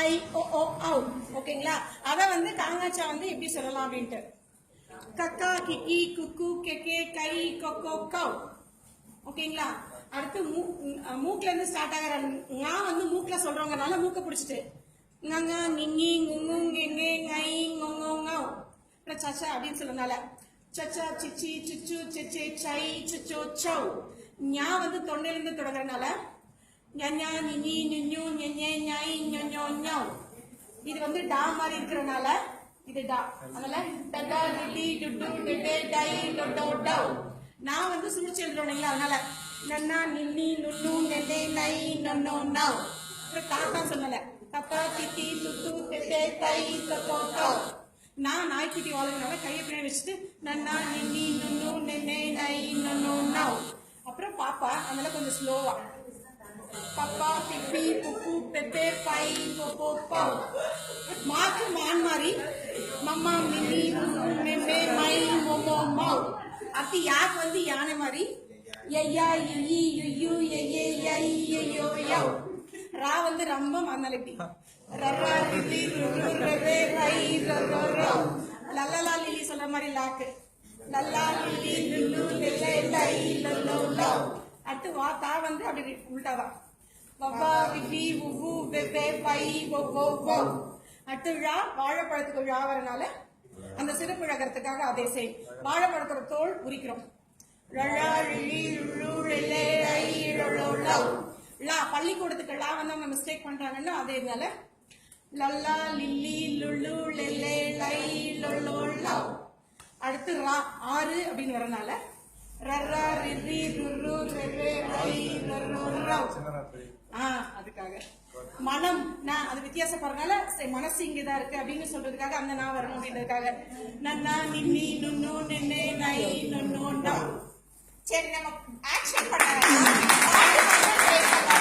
ஐ ஓ ஓ ஔ. ஓகேங்களா? அதை வந்து காங்காச்சா வந்து எப்படி சொல்லலாம் அப்படின்ட்டு கக்கா கிக்கி குக்கு கெக்கே கை கொக்கோ கவ். ஓகேங்களா? அடுத்து மூக்குல இருந்து ஸ்டார்ட் ஆகிற ஞா வந்து மூக்குல சொல்றவங்கனால மூக்க பிடிச்சிட்டு ngங்க நிங்கி குங்கு கெங்கே ngை ngொங்கோ ngௌ. அப்புறம் சச்சா அப்படின்னு சொல்றதுனால சச்சா சிச்சி சிச்சு சிச்சே சை சிச்சோ சௌ. ஞா வந்து தொண்டையிலிருந்து தொடங்குறதுனால ஞா நினி நின்னு ஞெஞே ஞை ஞொஞோ ஞௌ. இது வந்து டா மாதிரி இருக்கிறதுனால இது டா. அதனால டடா டிடி டுட்டு டிடே டை டொடோ டவ். நான் வந்து சுழிச்சு எழுதுறோம் அதனால நன்னா நின்னி நுண்ணு நென்னே நை நொன்னோ நவ். அப்புறம் தாத்தா சொல்லல தப்பா திட்டி துட்டு தெட்டே தை தப்போ டவ். நான் நாய்க்குட்டி வாழ்றதுனால கையை பின்னாடி வச்சுட்டு நன்னா நின்னி நுண்ணு நென்னே நை நொன்னோ நவ். அப்புறம் பாப்பா அதனால கொஞ்சம் ஸ்லோவா பப்பா பிப்பி புப்பு பெப்பே பை பொப்போ பவ். மாக்கு மான் மாதிரி மம்மா மின்னி மெம்மே மை மொமோ மௌ. அப்படி யாக்கு வந்து யானை மாதிரி ஐயா இ யு எயே ஐ யோ யௌ. ரா வந்து ரம்பம் அதனால இப்படி ரரா ரிலி ருரு ரரே ரை ரரோ ரௌ. லல்லலா லிலி சொல்ற மாதிரி லாக்கு லல்லா லிலி லுல்லு லெல்லே லை லல்லோ லவ். அடுத்து வா தா வந்து அப்படி உள்டாவா வவ்வா விவி உவ்வு வெவ்வே பை ஒவ்வொ வௌ. அடுத்து ழா வாழைப்பழத்துக்கு ழா வரனால அந்த சிறப்பு இழக்கிறதுக்காக அதே செய். வாழைப்பழத்தோட தோல் உரிக்கிறோம் லழா லிலி லுல்லு லெல்லே லை லல்லோ லவ். லா பள்ளிக்கூடத்துக்கு லா வந்து அவங்க மிஸ்டேக் பண்றாங்கன்னா அதே இதனால லல்லா லில்லி லுல்லு லெல்லே லை லல்லோ லவ். அடுத்து ரா ஆறு அப்படின்னு வரனால ரரா ரிரி ருரு ரெரே ரை ரரோ ரவ். அதுக்காக மனம் நான் அது வித்தியாசப்படுறதுனால மனசு இங்கதான் இருக்கு அப்படின்னு சொல்றதுக்காக அந்த நான் வரணும் அப்படின்றதுக்காக நன்னா நின்னி நுண்ணு நின்னே நை நொன்னோ நவ். சரி நம்ம ஆக்ஷன் பண்ண